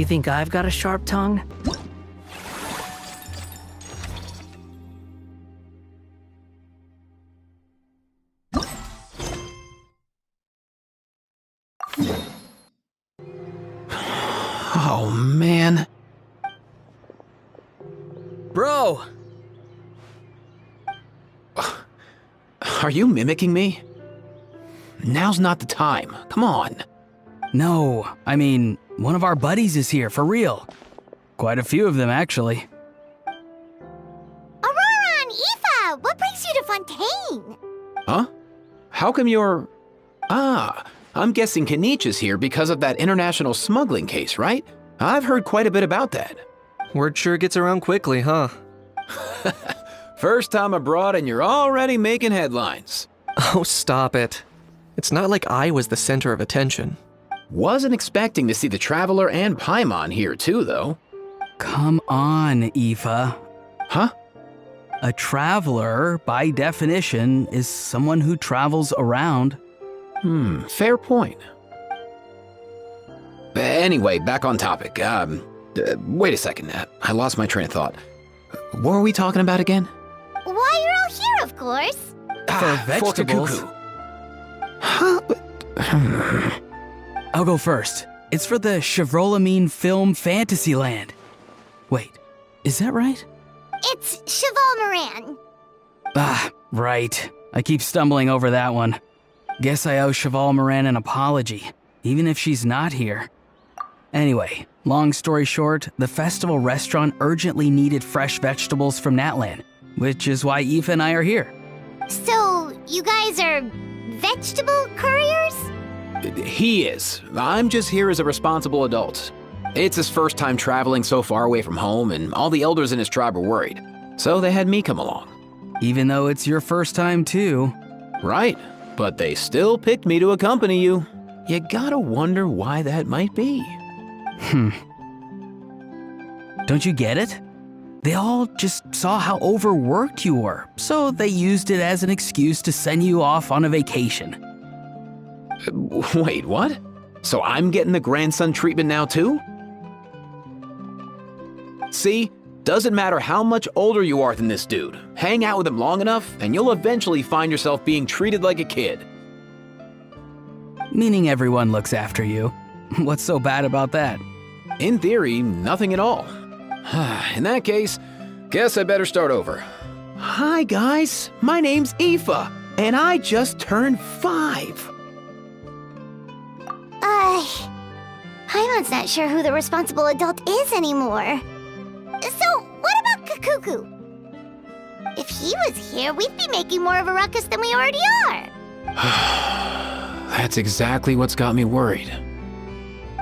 You think I've got a sharp tongue? Oh, man. Bro! Are you mimicking me? Now's not the time. Come on. No, I mean, one of our buddies is here, for real. Quite a few of them, actually. Aurora and Aoife, what brings you to Fontaine? Huh? How come you're... I'm guessing Kanich is here because of that international smuggling case, right? I've heard quite a bit about that. Word sure gets around quickly, huh? First time abroad and you're already making headlines. Oh, stop it. It's not like I was the center of attention. Wasn't expecting to see the Traveler and Paimon here too, though. Come on, Aoife. Huh? A traveler, by definition, is someone who travels around. Fair point. Anyway, back on topic. Wait a second. I lost my train of thought. What were we talking about again? Why, you're all here, of course. For vegetables. For Kakuku. Huh? I'll go first. It's for the Chevrolamine Film Fantasyland. Wait, is that right? It's Cheval Moran. Right. I keep stumbling over that one. Guess I owe Cheval Moran an apology, even if she's not here. Anyway, long story short, the festival restaurant urgently needed fresh vegetables from Natlan, which is why Aoife and I are here. So, you guys are vegetable couriers? He is. I'm just here as a responsible adult. It's his first time traveling so far away from home, and all the elders in his tribe were worried. So they had me come along. Even though it's your first time too. Right, but they still picked me to accompany you. You gotta wonder why that might be. Don't you get it? They all just saw how overworked you were, so they used it as an excuse to send you off on a vacation. Wait, what? So I'm getting the grandson treatment now too? See? Doesn't matter how much older you are than this dude. Hang out with him long enough, and you'll eventually find yourself being treated like a kid. Meaning everyone looks after you. What's so bad about that? In theory, nothing at all. In that case, guess I better start over. Hi guys, my name's Aoife, and I just turned 5. Paimon's not sure who the responsible adult is anymore. So, what about Kakuku? If he was here, we'd be making more of a ruckus than we already are. That's exactly what's got me worried.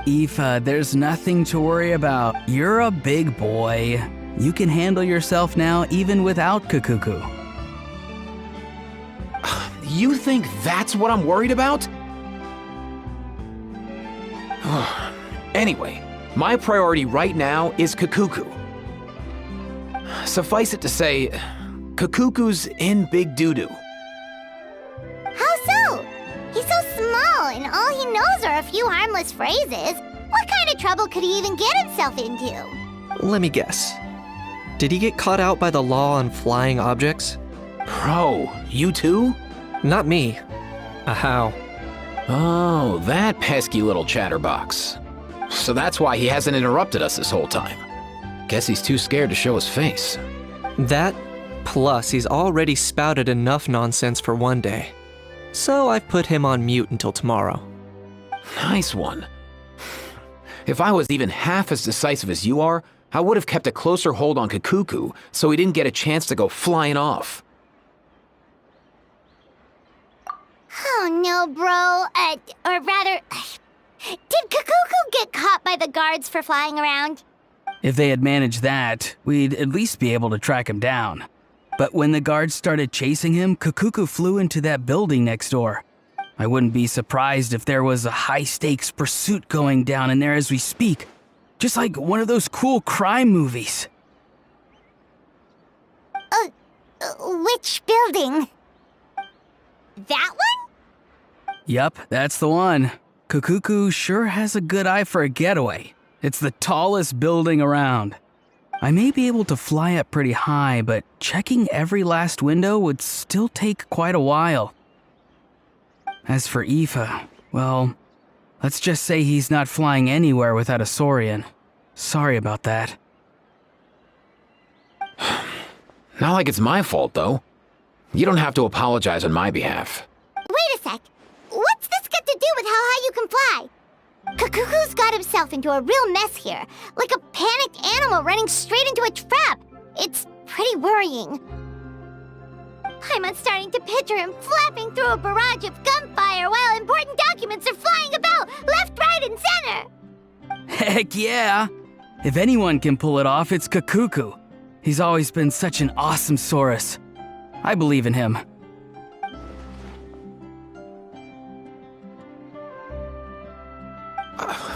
Aoife, there's nothing to worry about. You're a big boy. You can handle yourself now even without Kakuku. You think that's what I'm worried about? Anyway, my priority right now is Kakuku. Suffice it to say, Kakuku's in big doo-doo. How so? He's so small, and all he knows are a few harmless phrases. What kind of trouble could he even get himself into? Let me guess. Did he get caught out by the law on flying objects? Bro, you too? Not me. How? Oh, that pesky little chatterbox. So that's why he hasn't interrupted us this whole time. Guess he's too scared to show his face. That, plus he's already spouted enough nonsense for one day. So I've put him on mute until tomorrow. Nice one. If I was even half as decisive as you are, I would have kept a closer hold on Kakuku so he didn't get a chance to go flying off. Oh no, bro. Or rather, did Kakuku get caught by the guards for flying around? If they had managed that, we'd at least be able to track him down. But when the guards started chasing him, Kakuku flew into that building next door. I wouldn't be surprised if there was a high-stakes pursuit going down in there as we speak. Just like one of those cool crime movies. Which building? That one? Yup, that's the one. Kakuku sure has a good eye for a getaway. It's the tallest building around. I may be able to fly up pretty high, but checking every last window would still take quite a while. As for Aoife, well, let's just say he's not flying anywhere without a Saurian. Sorry about that. Not like it's my fault, though. You don't have to apologize on my behalf. Wait a sec. What's this got to do with how high you can fly? Kakuku's got himself into a real mess here, like a panicked animal running straight into a trap. It's pretty worrying. I'm starting to picture him flapping through a barrage of gunfire while important documents are flying about left, right, and center. Heck yeah! If anyone can pull it off, it's Kakuku. He's always been such an awesome Saurus. I believe in him.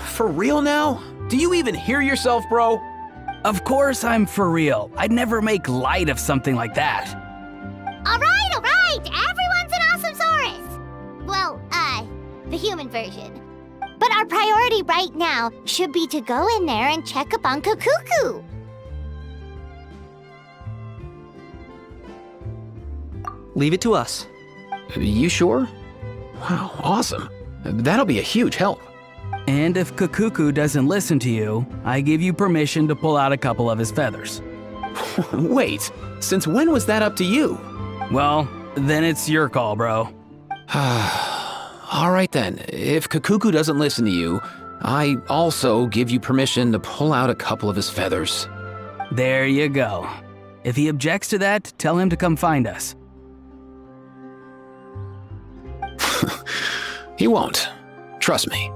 For real now? Do you even hear yourself, bro? Of course I'm for real. I'd never make light of something like that. All right. Everyone's an awesome Saurus. Well, the human version. But our priority right now should be to go in there and check up on Kakuku. Leave it to us. You sure? Wow, awesome. That'll be a huge help. And if Kakuku doesn't listen to you, I give you permission to pull out a couple of his feathers. Wait, since when was that up to you? Well, then it's your call, bro. All right then, if Kakuku doesn't listen to you, I also give you permission to pull out a couple of his feathers. There you go. If he objects to that, tell him to come find us. He won't. Trust me.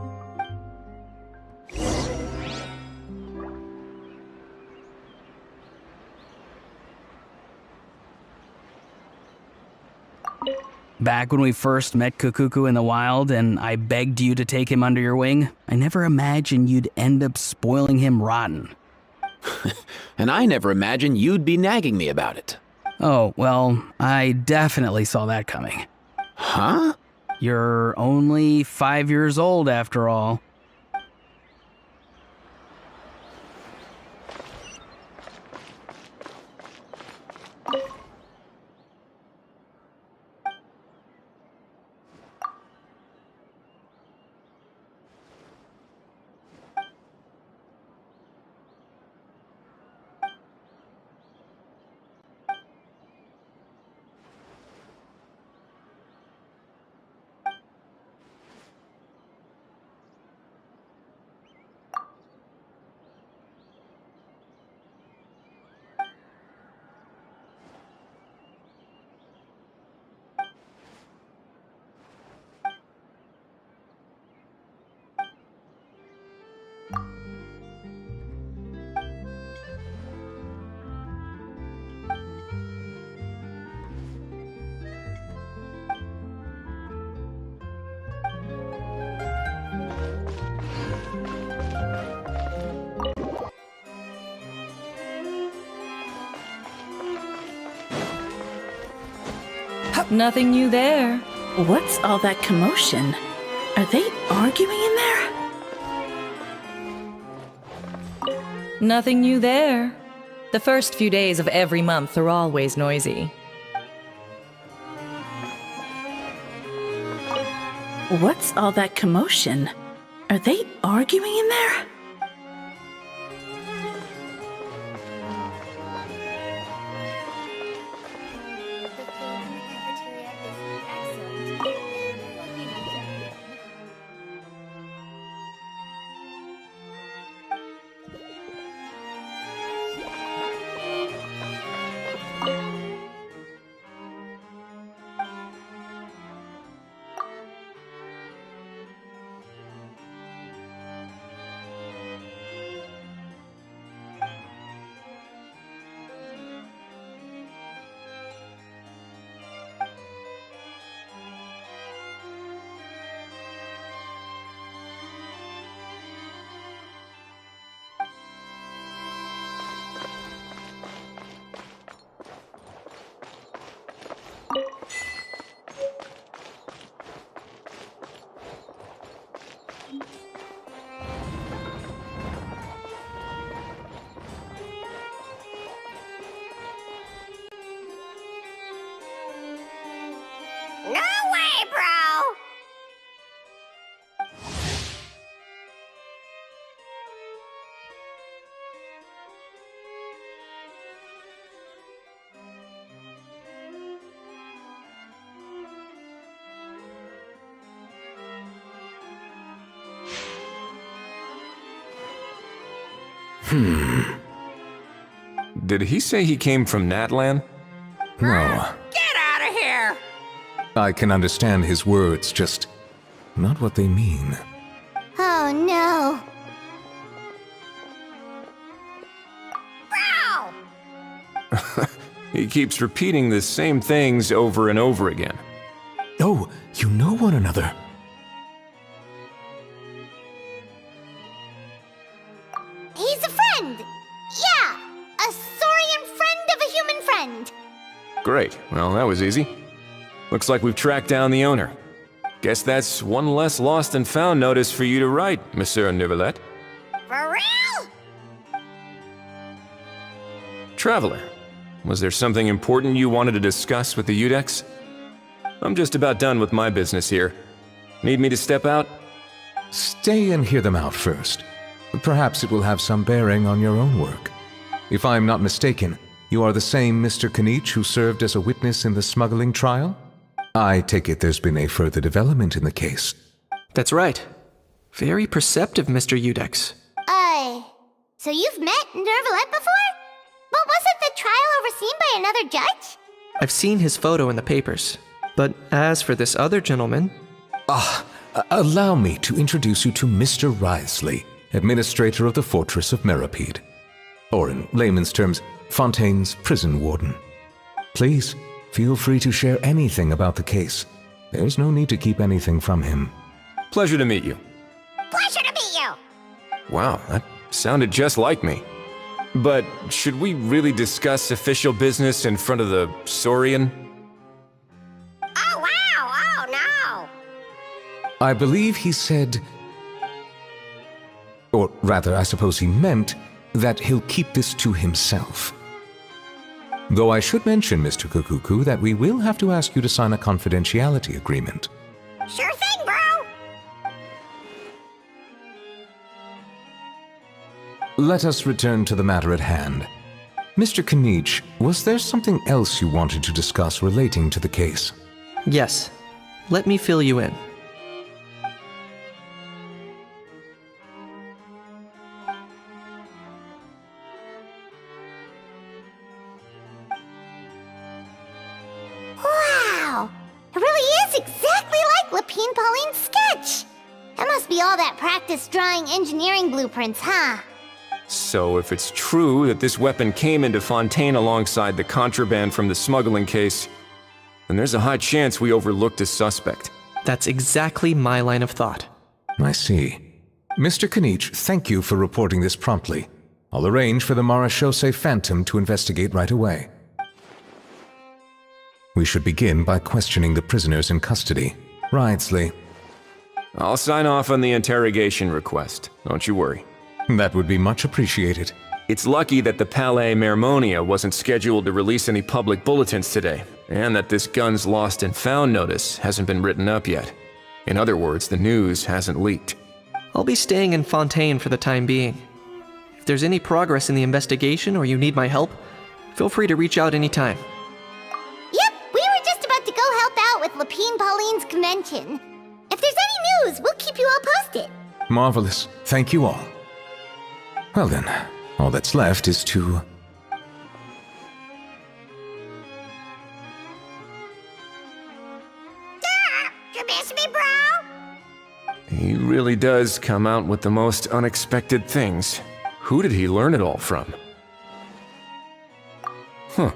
Back when we first met Kakuku in the wild and I begged you to take him under your wing, I never imagined you'd end up spoiling him rotten. And I never imagined you'd be nagging me about it. Oh, well, I definitely saw that coming. Huh? You're only 5 years old after all. Nothing new there. What's all that commotion? Are they arguing in there? Nothing new there. The first few days of every month are always noisy. What's all that commotion? Are they arguing in there? Did he say he came from Natlan? No. Get out of here! I can understand his words, just not what they mean. Oh no. Bro! He keeps repeating the same things over and over again. Oh, you know one another. He's a friend! Yeah! A saurian friend of a human friend! Great, well, that was easy. Looks like we've tracked down the owner. Guess that's one less lost and found notice for you to write, Monsieur Neuvillette. For real? Traveler, was there something important you wanted to discuss with the Udex? I'm just about done with my business here. Need me to step out? Stay and hear them out first. Perhaps it will have some bearing on your own work. If I am not mistaken, you are the same Mr. Kanich who served as a witness in the smuggling trial? I take it there's been a further development in the case. That's right. Very perceptive, Mr. Udex. So you've met Neuvillette before? But wasn't the trial overseen by another judge? I've seen his photo in the papers. But as for this other gentleman... Allow me to introduce you to Mr. Wriothesley, administrator of the Fortress of Meripede. Or in layman's terms, Fontaine's prison warden. Please, feel free to share anything about the case. There's no need to keep anything from him. Pleasure to meet you. Pleasure to meet you! Wow, that sounded just like me. But should we really discuss official business in front of the Saurian? Oh wow! Oh no! I believe he said... Or rather, I suppose he meant that he'll keep this to himself. Though I should mention, Mr. Kukuku, that we will have to ask you to sign a confidentiality agreement. Sure thing, bro! Let us return to the matter at hand. Mr. Kanich, was there something else you wanted to discuss relating to the case? Yes. Let me fill you in. Wow! It really is exactly like Lapine Pauline's sketch! That must be all that practice drawing engineering blueprints, huh? So if it's true that this weapon came into Fontaine alongside the contraband from the smuggling case, then there's a high chance we overlooked a suspect. That's exactly my line of thought. I see. Mr. Kanich, thank you for reporting this promptly. I'll arrange for the Marechaussee Phantom to investigate right away. We should begin by questioning the prisoners in custody. Wriothesley. I'll sign off on the interrogation request, don't you worry. That would be much appreciated. It's lucky that the Palais Mermonia wasn't scheduled to release any public bulletins today, and that this guns lost and found notice hasn't been written up yet. In other words, the news hasn't leaked. I'll be staying in Fontaine for the time being. If there's any progress in the investigation or you need my help, feel free to reach out anytime. Yep, we were just about to go help out with Lapine Pauline's convention. If there's any news, we'll keep you all posted. Marvelous. Thank you all. Well then, all that's left is to... You miss me, bro? He really does come out with the most unexpected things. Who did he learn it all from? Huh.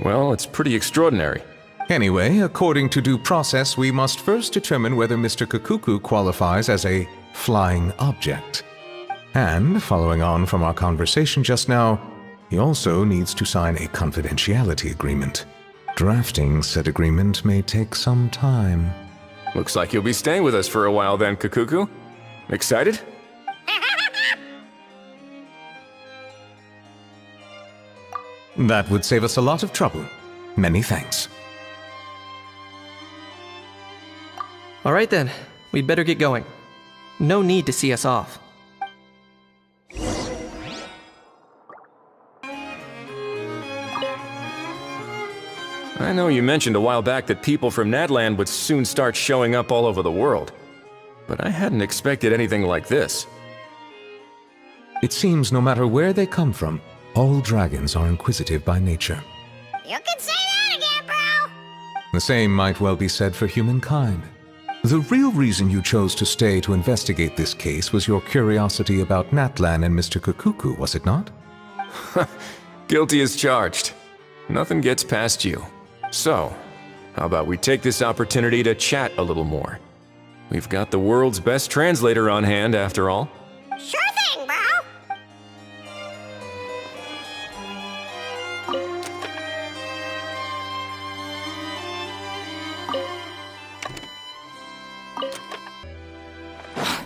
Well, it's pretty extraordinary. Anyway, according to due process, we must first determine whether Mr. Kukuku qualifies as a flying object. And, following on from our conversation just now, he also needs to sign a confidentiality agreement. Drafting said agreement may take some time. Looks like you'll be staying with us for a while then, Kukuku. Excited? That would save us a lot of trouble. Many thanks. All right then, we'd better get going. No need to see us off. I know you mentioned a while back that people from Natlan would soon start showing up all over the world. But I hadn't expected anything like this. It seems no matter where they come from, all dragons are inquisitive by nature. You can say that again, bro! The same might well be said for humankind. The real reason you chose to stay to investigate this case was your curiosity about Natlan and Mr. Kukuku, was it not? Guilty as charged. Nothing gets past you. So, how about we take this opportunity to chat a little more? We've got the world's best translator on hand, after all. Sure thing, bro!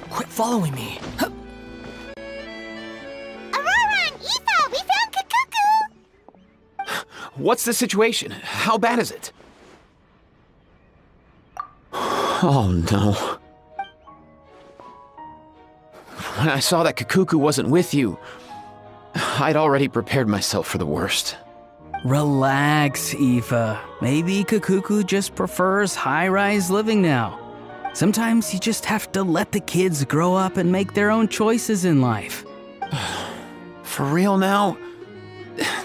Quit following me. Aurora and Aoife, we found Kukuku! What's the situation? How bad is it? Oh no. When I saw that Kukuku wasn't with you, I'd already prepared myself for the worst. Relax, Aoife. Maybe Kukuku just prefers high-rise living now. Sometimes you just have to let the kids grow up and make their own choices in life. For real now?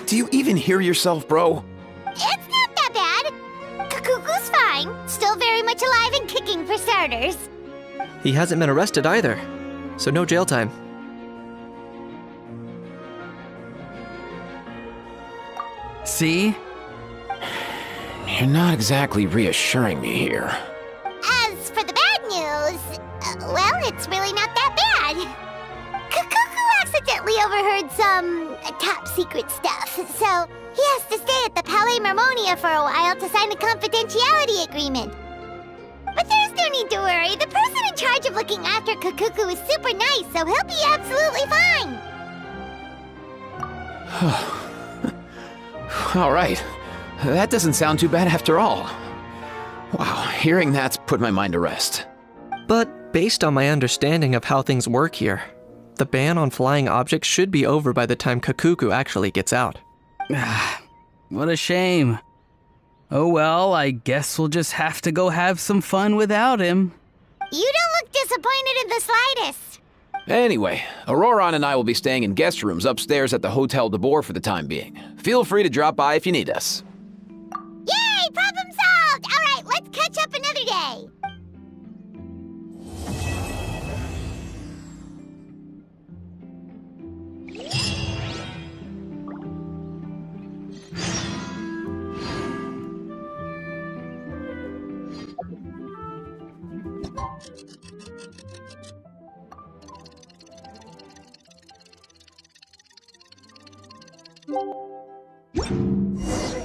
Do you even hear yourself, bro? It's not that bad. Kukuku's fine. Still very much alive and kicking for starters. He hasn't been arrested either, so no jail time. See? You're not exactly reassuring me here. As for the bad news, well, it's really not that bad. Kukuku accidentally overheard some top secret stuff, so he has to stay at the Palais Mermonia for a while to sign a confidentiality agreement. But there's no need to worry. The person in charge of looking after Kukuku is super nice, so he'll be absolutely fine. All right. That doesn't sound too bad after all. Wow, hearing that's put my mind to rest. But based on my understanding of how things work here, the ban on flying objects should be over by the time Kukuku actually gets out. What a shame. Oh well, I guess we'll just have to go have some fun without him. You don't look disappointed in the slightest. Anyway, Auroron and I will be staying in guest rooms upstairs at the Hotel de Boer for the time being. Feel free to drop by if you need us. Yay, problem solved! All right, let's catch up another day.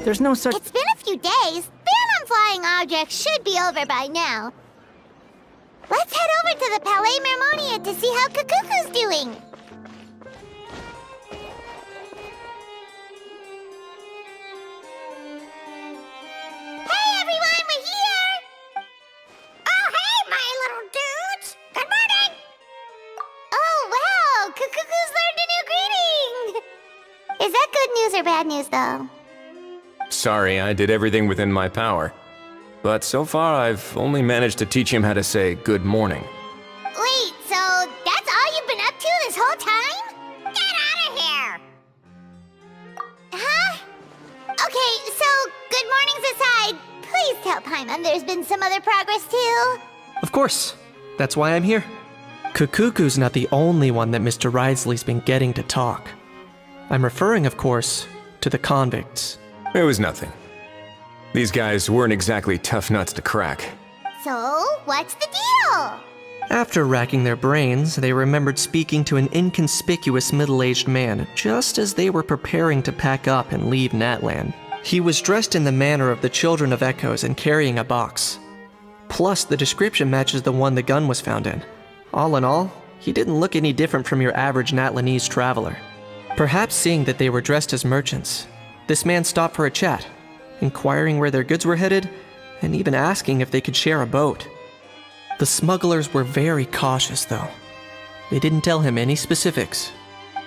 There's no such... It's been a few days. Ban on flying objects should be over by now. Let's head over to the Palais Mermonia to see how Kukuku's doing. Hey everyone, we're here! Oh hey, my little dudes! Good morning! Oh wow, Kukuku's learned a new greeting! Is that good news or bad news though? Sorry, I did everything within my power. But so far, I've only managed to teach him how to say good morning. Wait, so that's all you've been up to this whole time? Get out of here! Huh? Okay, so good mornings aside, please tell Paimon there's been some other progress too. Of course. That's why I'm here. Kukuku's not the only one that Mr. Ridesley's been getting to talk. I'm referring, of course, to the convicts. It was nothing. These guys weren't exactly tough nuts to crack. So, what's the deal? After racking their brains, they remembered speaking to an inconspicuous middle-aged man just as they were preparing to pack up and leave Natlan. He was dressed in the manner of the Children of Echoes and carrying a box. Plus, the description matches the one the gun was found in. All in all, he didn't look any different from your average Natlanese traveler. Perhaps seeing that they were dressed as merchants, this man stopped for a chat, inquiring where their goods were headed, and even asking if they could share a boat. The smugglers were very cautious, though. They didn't tell him any specifics.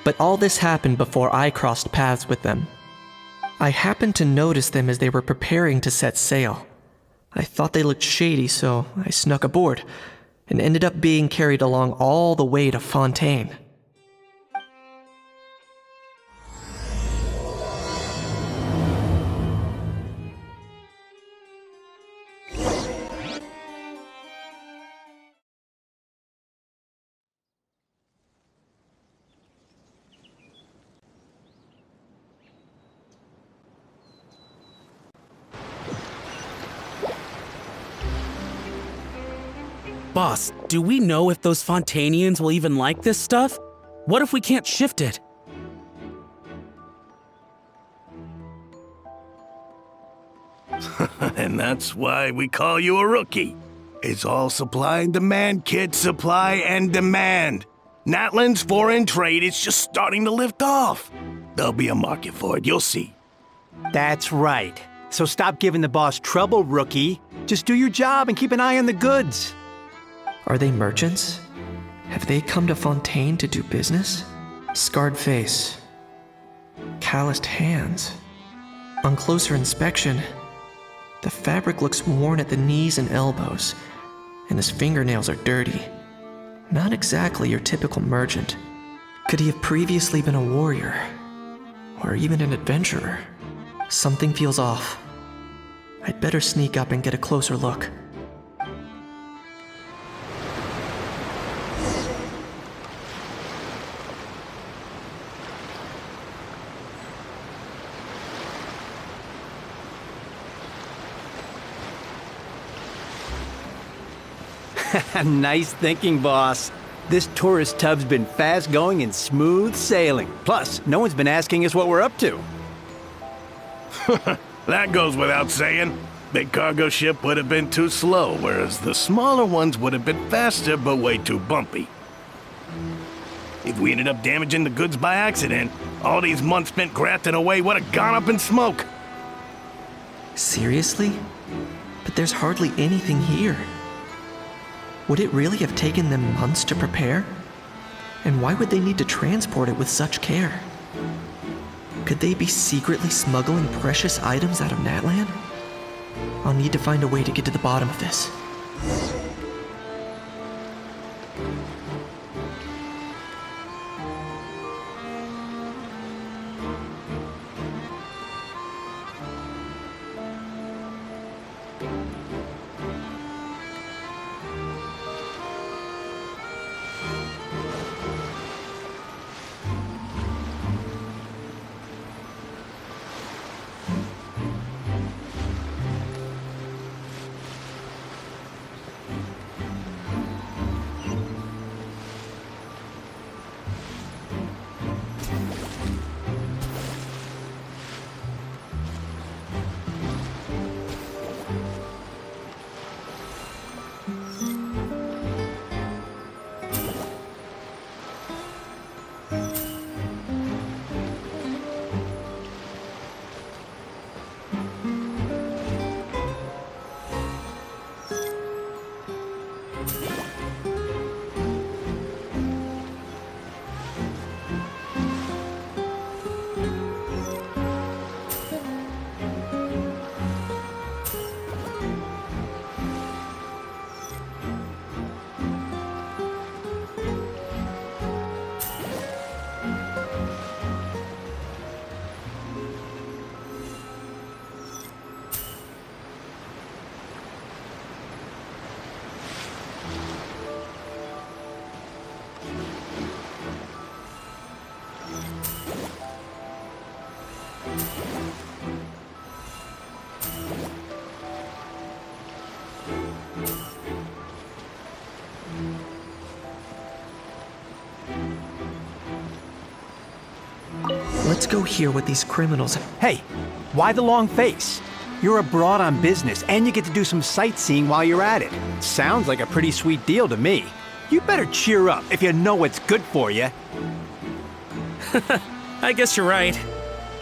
But all this happened before I crossed paths with them. I happened to notice them as they were preparing to set sail. I thought they looked shady, so I snuck aboard, and ended up being carried along all the way to Fontaine. Boss, do we know if those Fontanians will even like this stuff? What if we can't shift it? And that's why we call you a rookie. It's all supply and demand, kid. Supply and demand. Natlan's foreign trade is just starting to lift off. There'll be a market for it, you'll see. That's right. So stop giving the boss trouble, rookie. Just do your job and keep an eye on the goods. Are they merchants? Have they come to Fontaine to do business? Scarred face. Calloused hands. On closer inspection, the fabric looks worn at the knees and elbows, and his fingernails are dirty. Not exactly your typical merchant. Could he have previously been a warrior? Or even an adventurer? Something feels off. I'd better sneak up and get a closer look. Nice thinking, boss. This tourist tub's been fast going and smooth sailing. Plus, no one's been asking us what we're up to. That goes without saying. Big cargo ship would have been too slow, whereas the smaller ones would have been faster but way too bumpy. If we ended up damaging the goods by accident, all these months spent grafting away would have gone up in smoke. Seriously? But there's hardly anything here. Would it really have taken them months to prepare? And why would they need to transport it with such care? Could they be secretly smuggling precious items out of Natlan? I'll need to find a way to get to the bottom of this. Let's go hear what these criminals... Hey, why the long face? You're abroad on business, and you get to do some sightseeing while you're at it. Sounds like a pretty sweet deal to me. You better cheer up if you know what's good for you. I guess you're right.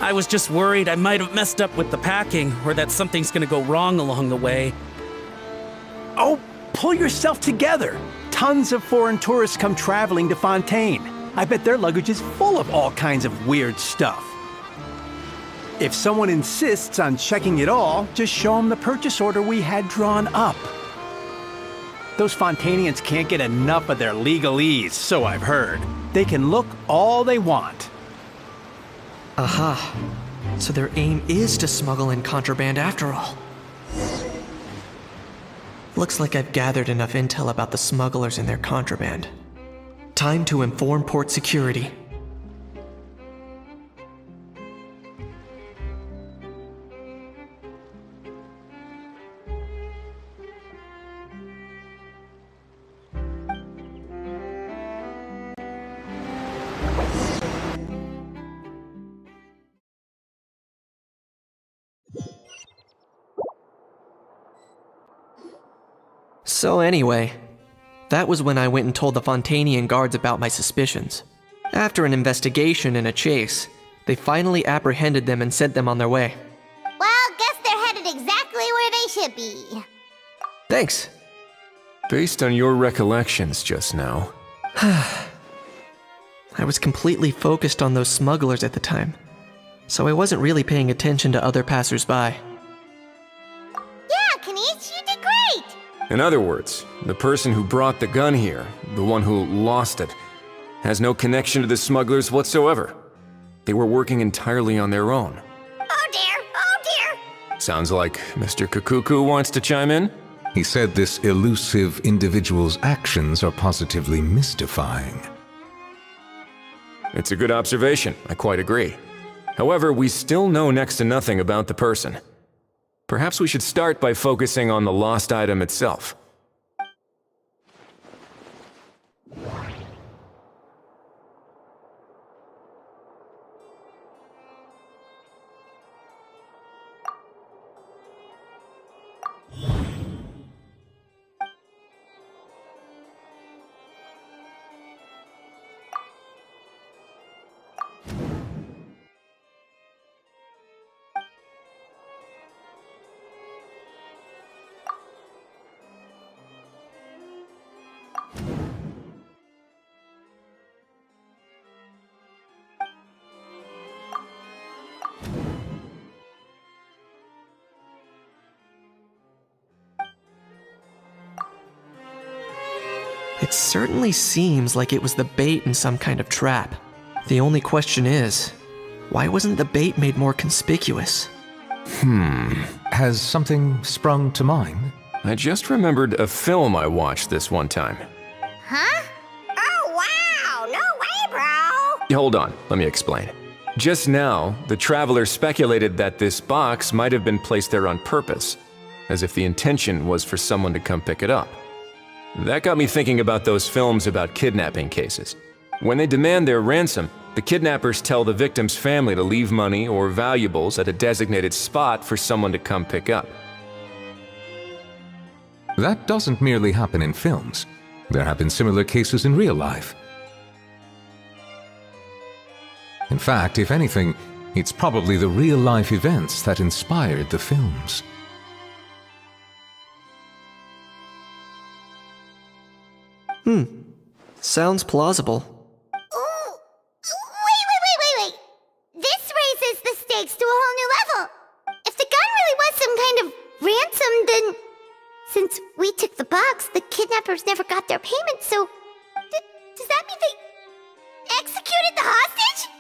I was just worried I might have messed up with the packing, or that something's gonna go wrong along the way. Oh, pull yourself together. Tons of foreign tourists come traveling to Fontaine. I bet their luggage is full of all kinds of weird stuff. If someone insists on checking it all, just show them the purchase order we had drawn up. Those Fontainians can't get enough of their legalese, so I've heard. They can look all they want. Aha. So their aim is to smuggle in contraband after all. Looks like I've gathered enough intel about the smugglers and their contraband. Time to inform port security. So anyway, that was when I went and told the Fontanian guards about my suspicions. After an investigation and a chase, they finally apprehended them and sent them on their way. Well, guess they're headed exactly where they should be. Thanks. Based on your recollections just now, I was completely focused on those smugglers at the time, so I wasn't really paying attention to other passersby. Yeah, Kanish, you did great! in other words, the person who brought the gun here, the one who lost it, has no connection to the smugglers whatsoever. They were working entirely on their own. Oh dear, oh dear! Sounds like Mr. Kakuku wants to chime in? He said this elusive individual's actions are positively mystifying. It's a good observation, I quite agree. However, we still know next to nothing about the person. Perhaps we should start by focusing on the lost item itself. It certainly seems like it was the bait in some kind of trap. The only question is, why wasn't the bait made more conspicuous? Has something sprung to mind? I just remembered a film I watched this one time. Huh? Oh wow, no way, bro! Hold on, let me explain. Just now, the traveler speculated that this box might have been placed there on purpose, as if the intention was for someone to come pick it up. That got me thinking about those films about kidnapping cases. When they demand their ransom, the kidnappers tell the victim's family to leave money or valuables at a designated spot for someone to come pick up. That doesn't merely happen in films. There have been similar cases in real life. In fact, if anything, it's probably the real-life events that inspired the films. Sounds plausible. Ooh, wait. This raises the stakes to a whole new level. If the gun really was some kind of ransom, then since we took the box, the kidnappers never got their payment, so does that mean they executed the hostage?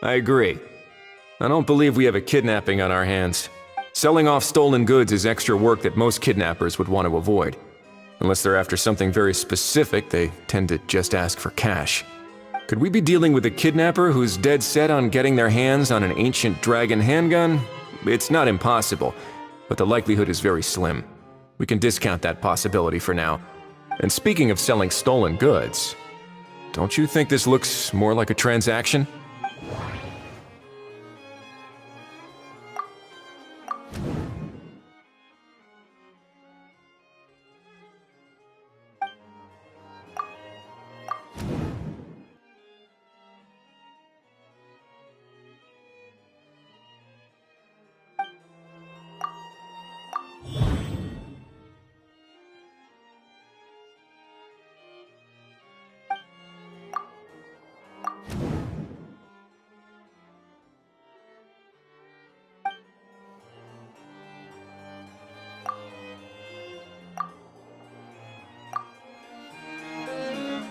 I agree. I don't believe we have a kidnapping on our hands. Selling off stolen goods is extra work that most kidnappers would want to avoid. Unless they're after something very specific, they tend to just ask for cash. Could we be dealing with a kidnapper who's dead set on getting their hands on an ancient dragon handgun? It's not impossible, but the likelihood is very slim. We can discount that possibility for now. And speaking of selling stolen goods, don't you think this looks more like a transaction?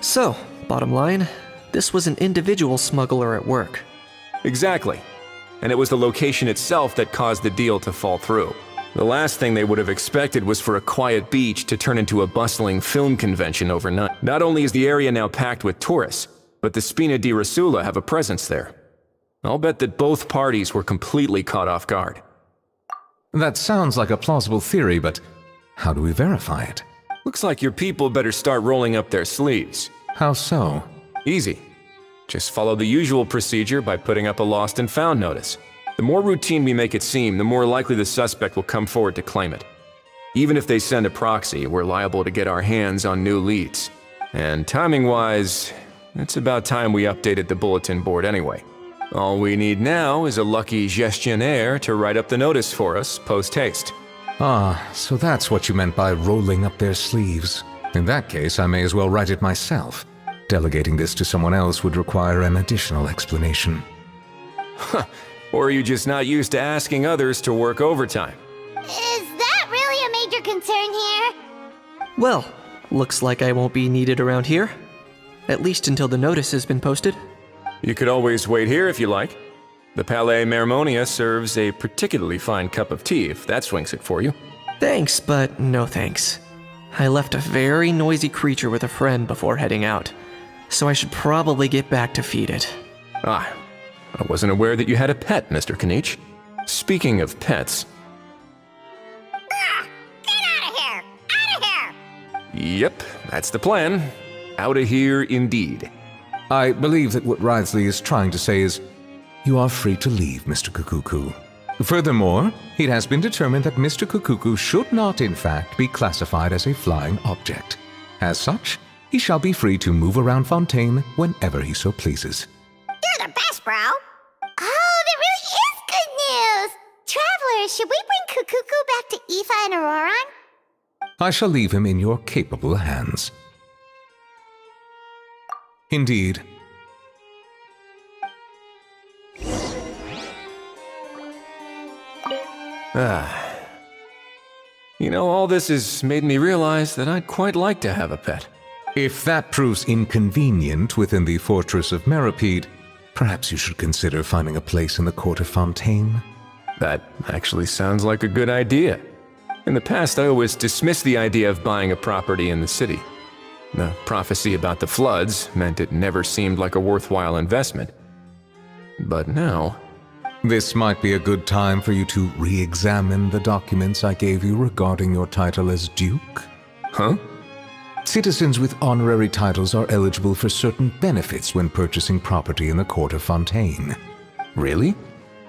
So, bottom line, this was an individual smuggler at work. Exactly. And it was the location itself that caused the deal to fall through. The last thing they would have expected was for a quiet beach to turn into a bustling film convention overnight. Not only is the area now packed with tourists, but the Spina di Rasula have a presence there. I'll bet that both parties were completely caught off guard. That sounds like a plausible theory, but how do we verify it? Looks like your people better start rolling up their sleeves. How so? Easy. Just follow the usual procedure by putting up a lost and found notice. The more routine we make it seem, the more likely the suspect will come forward to claim it. Even if they send a proxy, we're liable to get our hands on new leads. And timing-wise, it's about time we updated the bulletin board anyway. All we need now is a lucky gestionnaire to write up the notice for us post-haste. Ah, so that's what you meant by rolling up their sleeves. In that case, I may as well write it myself. Delegating this to someone else would require an additional explanation. Or are you just not used to asking others to work overtime? Is that really a major concern here? Well, looks like I won't be needed around here. At least until the notice has been posted. You could always wait here if you like. The Palais Mermonia serves a particularly fine cup of tea if that swings it for you. Thanks, but no thanks. I left a very noisy creature with a friend before heading out, so I should probably get back to feed it. Ah, I wasn't aware that you had a pet, Mr. Kanich. Speaking of pets... Get out of here! Out of here! Yep, that's the plan. Out of here indeed. I believe that what Wriothesley is trying to say is, you are free to leave, Mr. Kukuku. Furthermore, it has been determined that Mr. Kukuku should not, in fact, be classified as a flying object. As such, he shall be free to move around Fontaine whenever he so pleases. You're the best, bro! Oh, that really is good news! Travelers, should we bring Kukuku back to Aoife and Auroron? I shall leave him in your capable hands. Indeed. You know, all this has made me realize that I'd quite like to have a pet. If that proves inconvenient within the fortress of Meripede, perhaps you should consider finding a place in the court of Fontaine. That actually sounds like a good idea. In the past, I always dismissed the idea of buying a property in the city. The prophecy about the floods meant it never seemed like a worthwhile investment. But now... This might be a good time for you to re-examine the documents I gave you regarding your title as Duke. Huh? Citizens with honorary titles are eligible for certain benefits when purchasing property in the court of Fontaine. Really?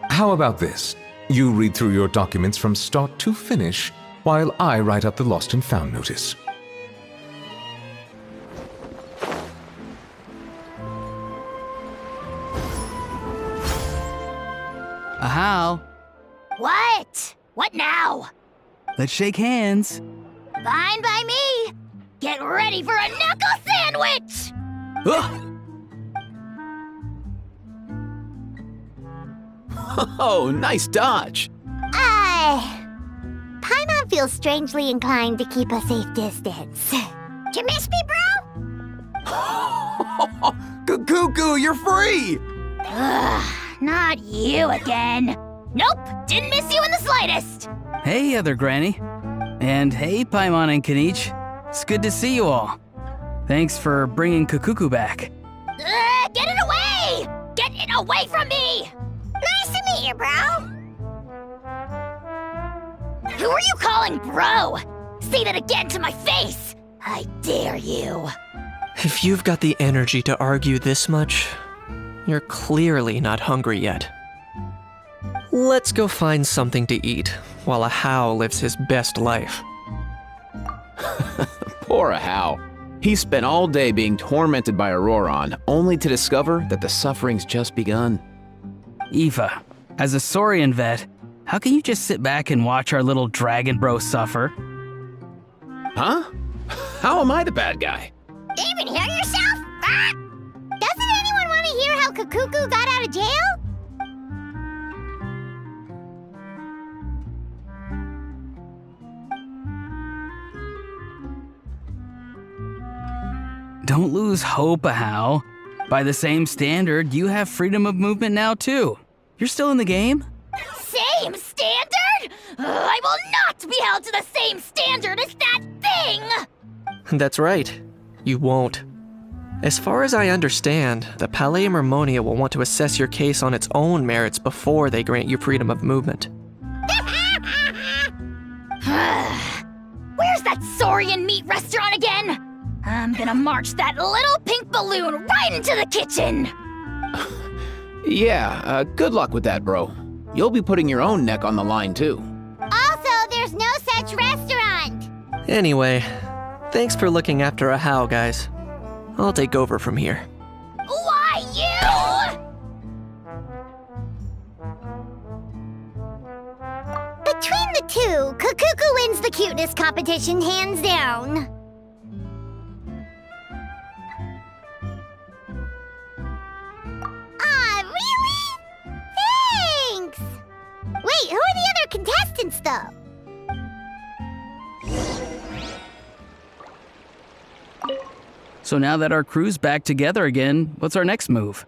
How about this? You read through your documents from start to finish, while I write up the lost and found notice. Ahau, What? What now? let's shake hands. Fine by me! Get ready for a knuckle sandwich! Oh, nice dodge. Paimon feels strangely inclined to keep a safe distance. Did you miss me, bro? Cuckoo, you're free! Ugh, not you again. Nope, didn't miss you in the slightest. Hey, other granny. And hey, Paimon and Kanich. It's good to see you all. Thanks for bringing Kukuku back. Get it away! Get it away from me! Nice to meet you, bro. Who are you calling bro? Say that again to my face! I dare you. If you've got the energy to argue this much, you're clearly not hungry yet. Let's go find something to eat while Ahau lives his best life. Poor Ahau. He spent all day being tormented by Auroron, only to discover that the suffering's just begun. Aoife, as a Saurian vet, how can you just sit back and watch our little dragon bro suffer? Huh? How am I the bad guy? You even hear yourself? Ah! Doesn't anyone want to hear how Kukuku got out of jail? Don't lose hope, Ahau. By the same standard, you have freedom of movement now too. You're still in the game? Same standard? I will not be held to the same standard as that thing! That's right. You won't. As far as I understand, the Palais Mermonia will want to assess your case on its own merits before they grant you freedom of movement. Where's that Saurian meat restaurant again? I'm gonna march that little pink balloon right into the kitchen! Yeah, good luck with that, bro. you'll be putting your own neck on the line too. Also, there's no such restaurant. Anyway, thanks for looking after Ahau, guys. I'll take over from here. Why, you? Between the two, Kakuku wins the cuteness competition hands down. Ah, really? Thanks! Wait, who are the other contestants, though? So now that our crew's back together again, what's our next move?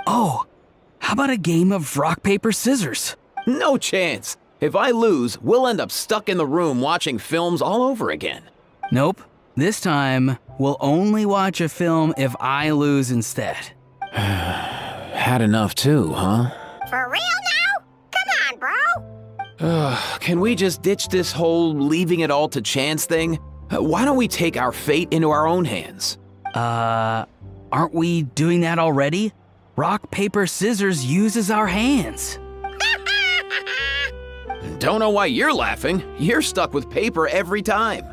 Oh, how about a game of rock, paper, scissors? No chance. If I lose, we'll end up stuck in the room watching films all over again. Nope. This time, we'll only watch a film if I lose instead. Had enough too, huh? For real now? Come on, bro. Can we just ditch this whole leaving it all to chance thing? Why don't we take our fate into our own hands? Aren't we doing that already? Rock, paper, scissors uses our hands. Don't know why you're laughing. You're stuck with paper every time.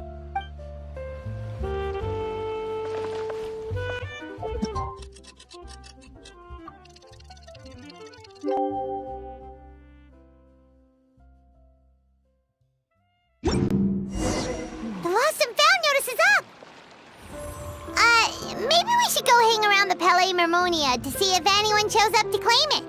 The lost and found notice is up. Maybe we should go hang around the Palais Mermonia to see if anyone shows up to claim it.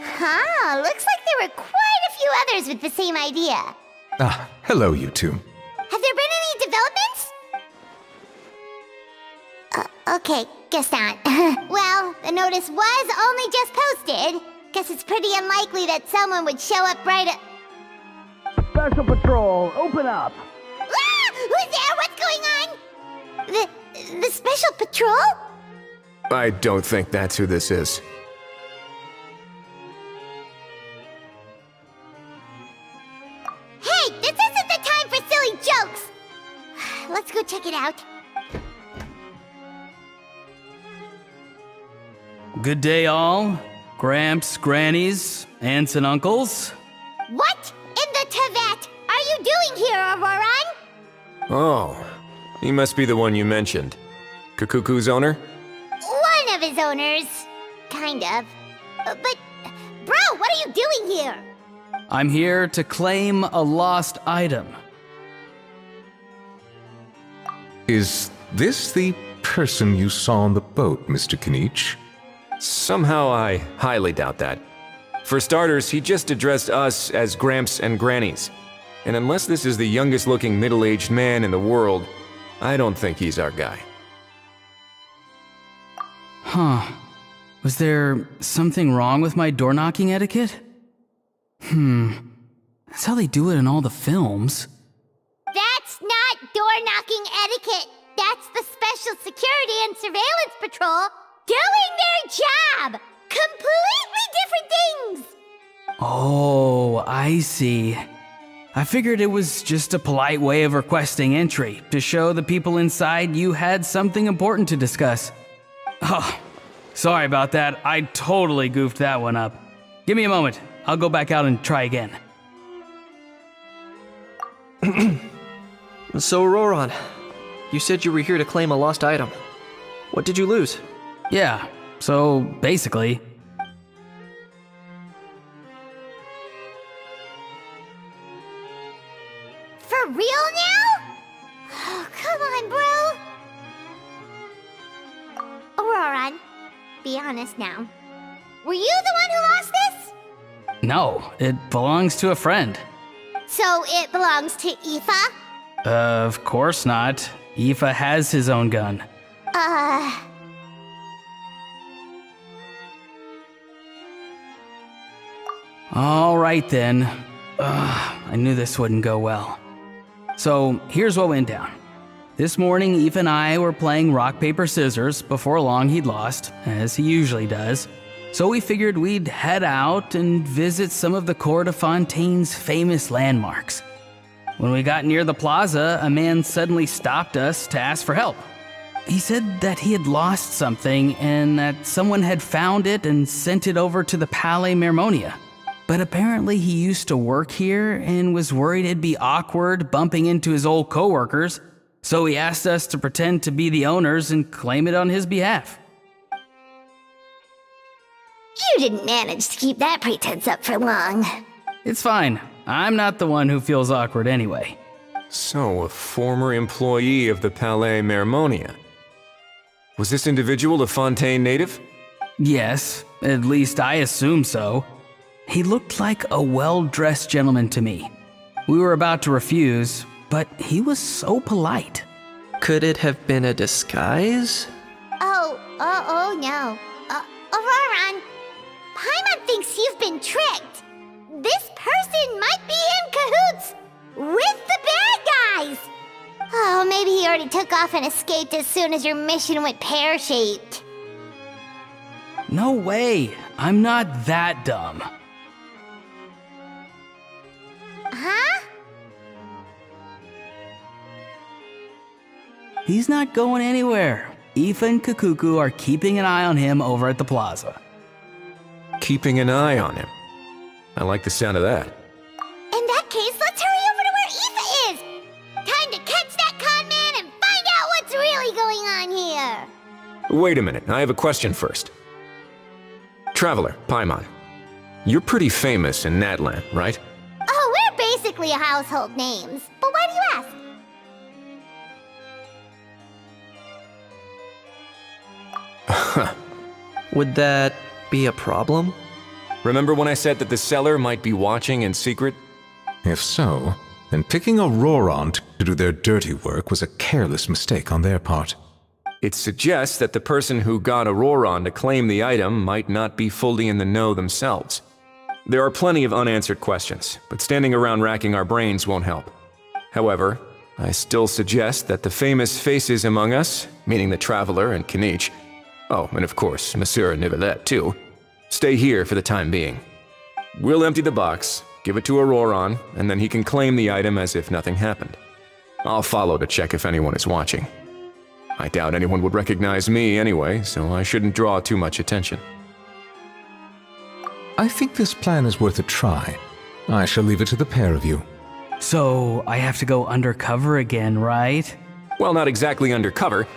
Huh, looks like there were quite a few others with the same idea. Ah, hello, you two. Have there been any developments? Okay, guess not. Well, the notice was only just posted. Guess it's pretty unlikely that someone would show up right at... Special Patrol, open up! Ah! Who's there? What's going on? The Special Patrol? I don't think that's who this is. Hey, this isn't the time for silly jokes! Let's go check it out. Good day, all. Gramps, grannies, aunts, and uncles. What in the Tevat are you doing here, Auroran? Oh, he must be the one you mentioned. Kakuku's owner? One of his owners. Kind of. But, bro, what are you doing here? I'm here to claim a lost item. Is this the person you saw on the boat, Mr. Kinich? Somehow I highly doubt that. For starters, he just addressed us as Gramps and Grannies. And unless this is the youngest looking middle-aged man in the world, I don't think he's our guy. Huh. Was there something wrong with my door-knocking etiquette? That's how they do it in all the films. That's not door-knocking etiquette. That's the Special Security and Surveillance Patrol doing their job! Completely different things! Oh, I see. I figured it was just a polite way of requesting entry to show the people inside you had something important to discuss. Oh, sorry about that. I totally goofed that one up. Give me a moment. I'll go back out and try again. So, Auroran, you said you were here to claim a lost item. What did you lose? Yeah, so basically... For real now? Oh, come on, bro. Auroran, be honest now. Were you the one who lost this? No, it belongs to a friend. So it belongs to Aoife? Of course not. Aoife has his own gun. All right then. I knew this wouldn't go well. So here's what went down. This morning, Aoife and I were playing rock, paper, scissors. Before long, he'd lost, as he usually does. So we figured we'd head out and visit some of the Cour de Fontaine's famous landmarks. When we got near the plaza, a man suddenly stopped us to ask for help. He said that he had lost something and that someone had found it and sent it over to the Palais Mermonia. But apparently he used to work here and was worried it'd be awkward bumping into his old coworkers, so he asked us to pretend to be the owners and claim it on his behalf. You didn't manage to keep that pretense up for long. It's fine. I'm not the one who feels awkward anyway. So, a former employee of the Palais Mermonia. Was this individual a Fontaine native? Yes, at least I assume so. He looked like a well-dressed gentleman to me. We were about to refuse, but he was so polite. Could it have been a disguise? Oh no. Auroron, Paimon thinks you've been tricked. This person might be in cahoots with the bad guys. Oh, maybe he already took off and escaped as soon as your mission went pear-shaped. No way. I'm not that dumb. Huh? He's not going anywhere. Aoife and Kakuku are keeping an eye on him over at the plaza. Keeping an eye on him. I like the sound of that. In that case, let's hurry over to where Aoife is. Time to catch that con man and find out what's really going on here. Wait a minute, I have a question first. Traveler, Paimon, you're pretty famous in Natlan, right? Oh, we're basically household names. But why do you ask? Would that be a problem? Remember when I said that the seller might be watching in secret? If so, then picking Auroron to do their dirty work was a careless mistake on their part. It suggests that the person who got Auroron to claim the item might not be fully in the know themselves. There are plenty of unanswered questions, but standing around racking our brains won't help. However, I still suggest that the famous faces among us, meaning the Traveler and Kinich, oh, and of course, Monsieur Nivelette too, stay here for the time being. We'll empty the box, give it to Auroron, and then he can claim the item as if nothing happened. I'll follow to check if anyone is watching. I doubt anyone would recognize me anyway, so I shouldn't draw too much attention. I think this plan is worth a try. I shall leave it to the pair of you. So, I have to go undercover again, right? Well, not exactly undercover.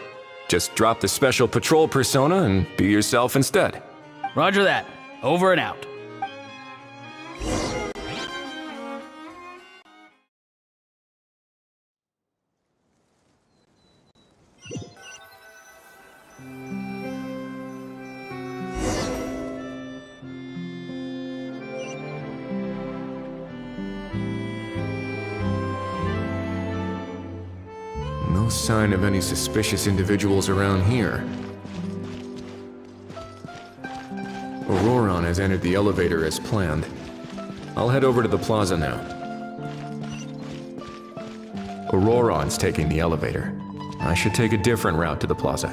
Just drop the special patrol persona and be yourself instead. Roger that. Over and out. No sign of any suspicious individuals around here. Auroron has entered the elevator as planned. I'll head over to the plaza now. Auroron's taking the elevator. I should take a different route to the plaza.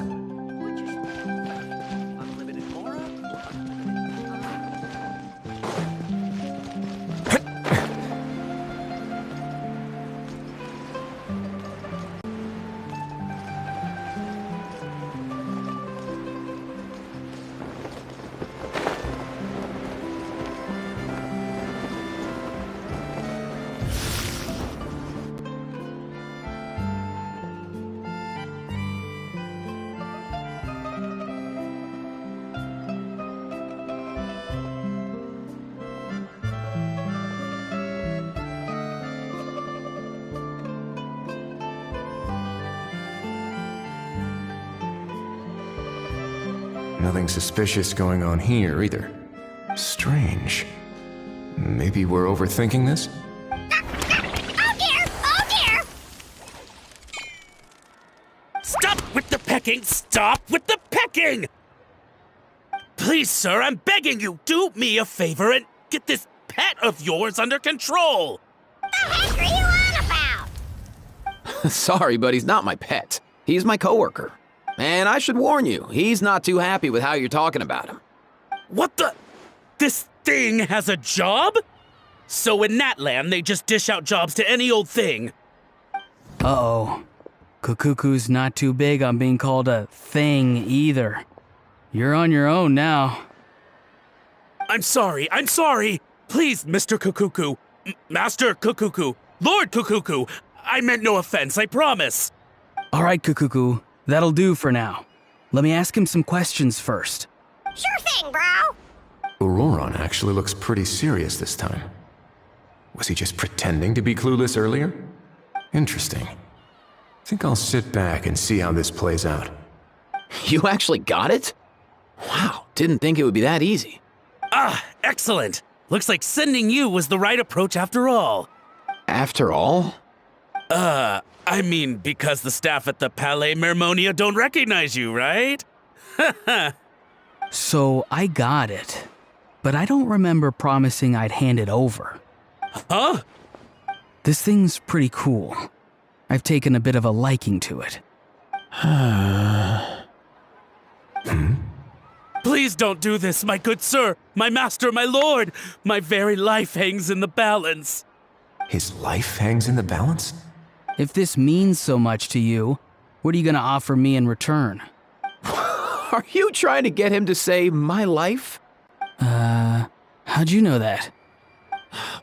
Nothing suspicious going on here, either. Strange. Maybe we're overthinking this? Oh dear! Oh dear! Stop with the pecking! Stop with the pecking! Please, sir, I'm begging you, do me a favor and get this pet of yours under control! The heck are you on about? Sorry, but he's not my pet. He's my coworker. And I should warn you, he's not too happy with how you're talking about him. What the? This thing has a job? So in Natlan, they just dish out jobs to any old thing. Uh-oh. Kukuku's not too big on being called a thing either. You're on your own now. I'm sorry. Please, Mr. Kukuku. Master Kukuku. Lord Kukuku. I meant no offense, I promise. All right, Kukuku. That'll do for now. Let me ask him some questions first. Sure thing, bro. Auroron actually looks pretty serious this time. Was he just pretending to be clueless earlier? Interesting. Think I'll sit back and see how this plays out. You actually got it? Wow, didn't think it would be that easy. Ah, excellent. Looks like sending you was the right approach after all. After all? I mean, because the staff at the Palais Mermonia don't recognize you, right? So I got it, but I don't remember promising I'd hand it over. Huh? This thing's pretty cool. I've taken a bit of a liking to it. Please don't do this, my good sir, my master, my lord. My very life hangs in the balance. His life hangs in the balance? If this means so much to you, what are you gonna offer me in return? Are you trying to get him to say my life? How'd you know that?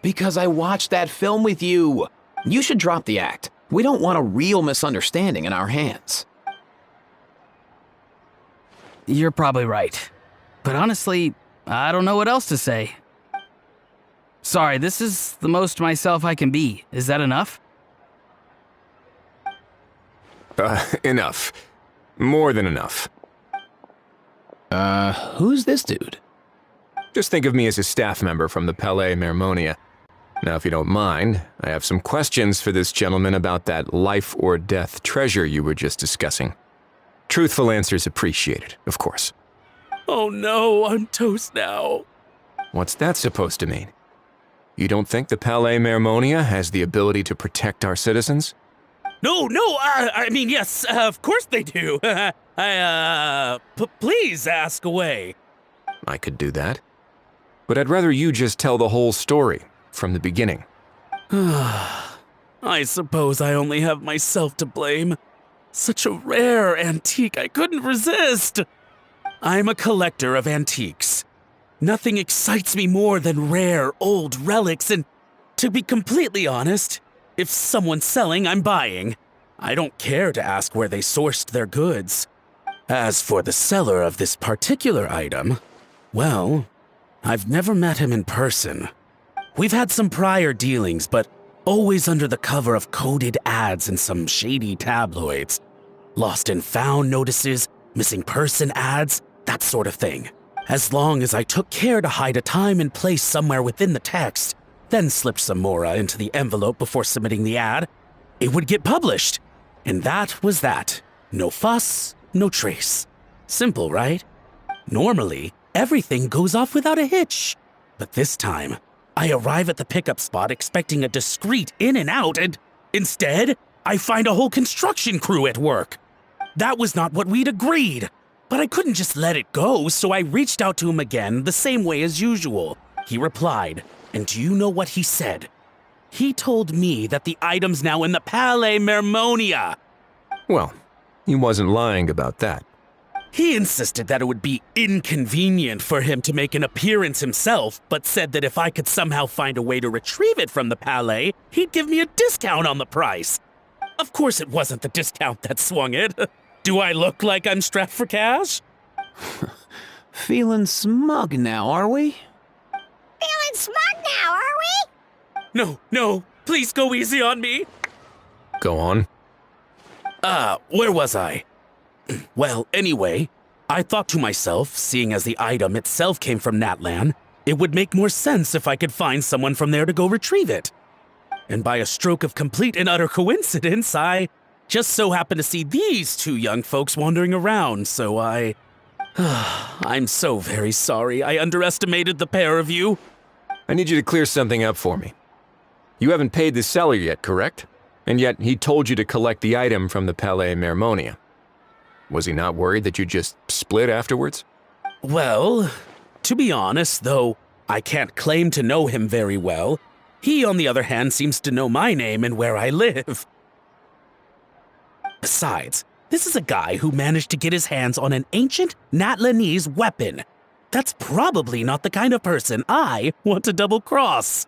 Because I watched that film with you. You should drop the act. We don't want a real misunderstanding in our hands. You're probably right. But honestly, I don't know what else to say. Sorry, this is the most myself I can be. Is that enough? Enough. More than enough. Who's this dude? Just think of me as a staff member from the Palais Mermonia. Now, if you don't mind, I have some questions for this gentleman about that life or death treasure you were just discussing. Truthful answers appreciated, of course. Oh no, I'm toast now. What's that supposed to mean? You don't think the Palais Mermonia has the ability to protect our citizens? No, I mean, yes, of course they do. Please ask away. I could do that. But I'd rather you just tell the whole story, from the beginning. I suppose I only have myself to blame. Such a rare antique, I couldn't resist. I'm a collector of antiques. Nothing excites me more than rare, old relics, and to be completely honest, if someone's selling, I'm buying. I don't care to ask where they sourced their goods. As for the seller of this particular item, well, I've never met him in person. We've had some prior dealings, but always under the cover of coded ads in some shady tabloids. Lost and found notices, missing person ads, that sort of thing. As long as I took care to hide a time and place somewhere within the text, then slipped some mora into the envelope before submitting the ad, it would get published. And that was that. No fuss, no trace. Simple, right? Normally, everything goes off without a hitch. But this time, I arrive at the pickup spot expecting a discreet in and out, and instead, I find a whole construction crew at work. That was not what we'd agreed. But I couldn't just let it go, so I reached out to him again the same way as usual. He replied, and do you know what he said? He told me that the item's now in the Palais Mermonia. Well, he wasn't lying about that. He insisted that it would be inconvenient for him to make an appearance himself, but said that if I could somehow find a way to retrieve it from the Palais, he'd give me a discount on the price. Of course it wasn't the discount that swung it. Do I look like I'm strapped for cash? Feeling smug now, are we? Feeling smug now, are we? No, please go easy on me. Go on. Where was I? Well, anyway, I thought to myself, seeing as the item itself came from Natlan, it would make more sense if I could find someone from there to go retrieve it. And by a stroke of complete and utter coincidence, I just so happened to see these two young folks wandering around, so I'm so very sorry I underestimated the pair of you. I need you to clear something up for me. You haven't paid the seller yet, correct? And yet he told you to collect the item from the Palais Mermonia. Was he not worried that you just split afterwards? Well, to be honest, though I can't claim to know him very well, he, on the other hand, seems to know my name and where I live. Besides, this is a guy who managed to get his hands on an ancient Natlanese weapon. That's probably not the kind of person I want to double-cross.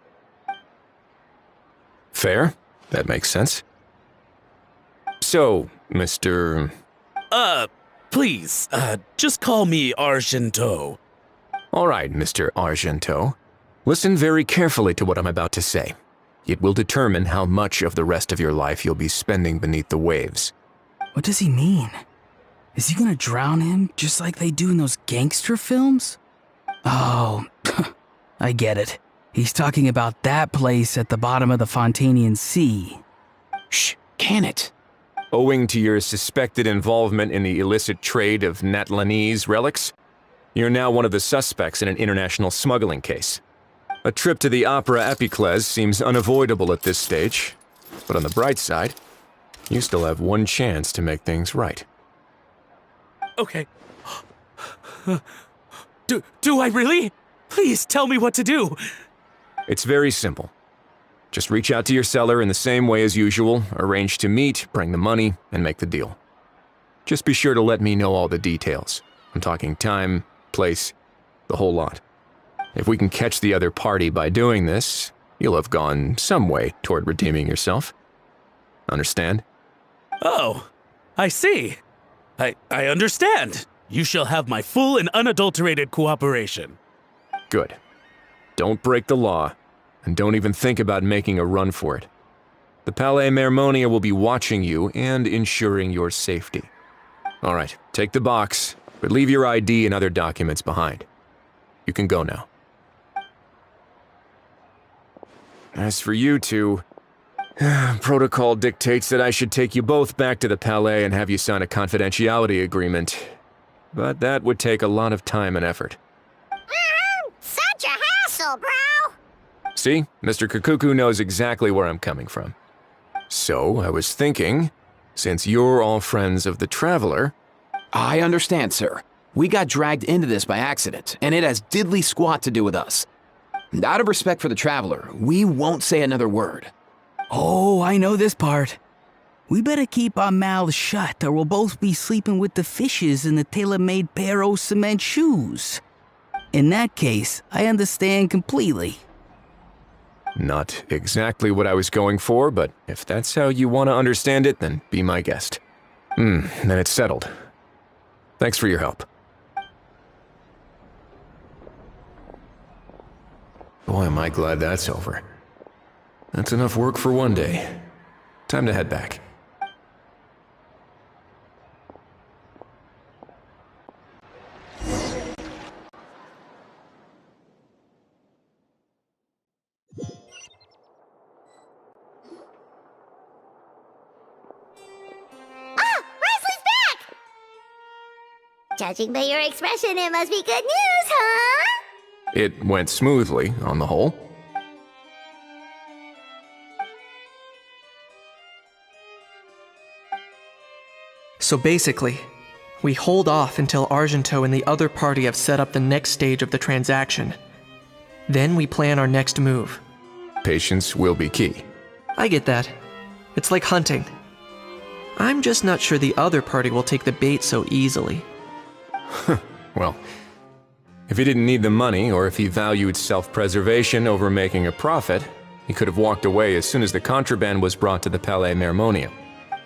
Fair. That makes sense. So, Mr. Please, just call me Argento. All right, Mr. Argento. Listen very carefully to what I'm about to say. It will determine how much of the rest of your life you'll be spending beneath the waves. What does he mean? Is he gonna drown him just like they do in those gangster films? Oh, I get it. He's talking about that place at the bottom of the Fontanian Sea. Shh, can it? Owing to your suspected involvement in the illicit trade of Natlanese relics, you're now one of the suspects in an international smuggling case. A trip to the Opera Epiclese seems unavoidable at this stage, but on the bright side, you still have one chance to make things right. Okay. Do I really? Please tell me what to do. It's very simple. Just reach out to your seller in the same way as usual, arrange to meet, bring the money, and make the deal. Just be sure to let me know all the details. I'm talking time, place, the whole lot. If we can catch the other party by doing this, you'll have gone some way toward redeeming yourself. Understand? Oh, I see. I understand. You shall have my full and unadulterated cooperation. Good. Don't break the law, and don't even think about making a run for it. The Palais Mermonia will be watching you and ensuring your safety. All right, take the box, but leave your ID and other documents behind. You can go now. As for you two, protocol dictates that I should take you both back to the Palais and have you sign a confidentiality agreement. But that would take a lot of time and effort. Such a hassle, bro! See, Mr. Kakuku knows exactly where I'm coming from. So, I was thinking, since you're all friends of the Traveler... I understand, sir. We got dragged into this by accident, and it has diddly squat to do with us. Out of respect for the Traveler, we won't say another word. Oh, I know this part. We better keep our mouths shut or we'll both be sleeping with the fishes in the tailor-made pair of cement shoes. In that case, I understand completely. Not exactly what I was going for, but if that's how you want to understand it, then be my guest. Then it's settled. Thanks for your help. Boy, am I glad that's over. That's enough work for one day. Time to head back. Judging by your expression, it must be good news, huh? It went smoothly, on the whole. So basically, we hold off until Argento and the other party have set up the next stage of the transaction. Then we plan our next move. Patience will be key. I get that. It's like hunting. I'm just not sure the other party will take the bait so easily. Well, if he didn't need the money, or if he valued self-preservation over making a profit, he could have walked away as soon as the contraband was brought to the Palais Mermonia.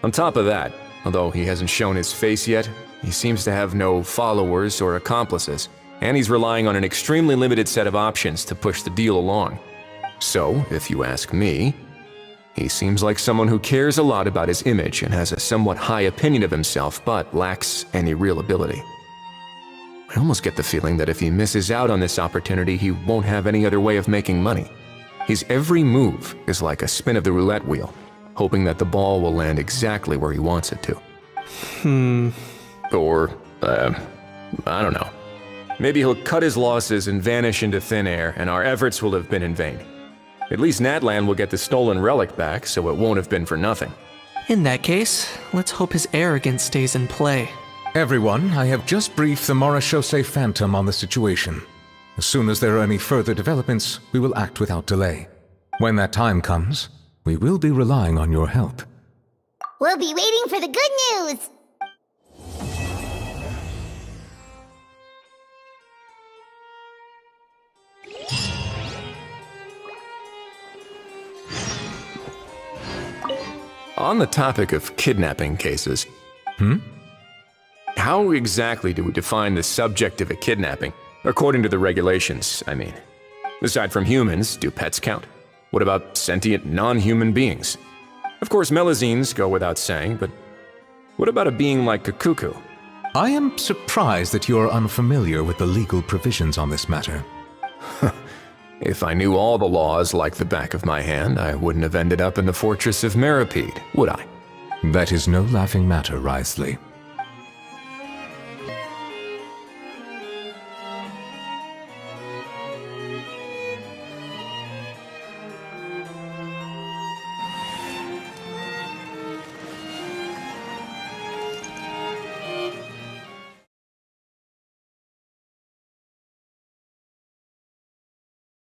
On top of that, although he hasn't shown his face yet, he seems to have no followers or accomplices, and he's relying on an extremely limited set of options to push the deal along. So, if you ask me, he seems like someone who cares a lot about his image and has a somewhat high opinion of himself, but lacks any real ability. I almost get the feeling that if he misses out on this opportunity, he won't have any other way of making money. His every move is like a spin of the roulette wheel, hoping that the ball will land exactly where he wants it to. Or, I don't know. Maybe he'll cut his losses and vanish into thin air, and our efforts will have been in vain. At least Natlan will get the stolen relic back, so it won't have been for nothing. In that case, let's hope his arrogance stays in play. Everyone, I have just briefed the Marechaussee Phantom on the situation. As soon as there are any further developments, we will act without delay. When that time comes, we will be relying on your help. We'll be waiting for the good news! On the topic of kidnapping cases, how exactly do we define the subject of a kidnapping? According to the regulations, I mean. Aside from humans, do pets count? What about sentient non-human beings? Of course, melazines go without saying, but what about a being like Kakuku? I am surprised that you're unfamiliar with the legal provisions on this matter. If I knew all the laws like the back of my hand, I wouldn't have ended up in the fortress of Meripede, would I? That is no laughing matter, Wriothesley.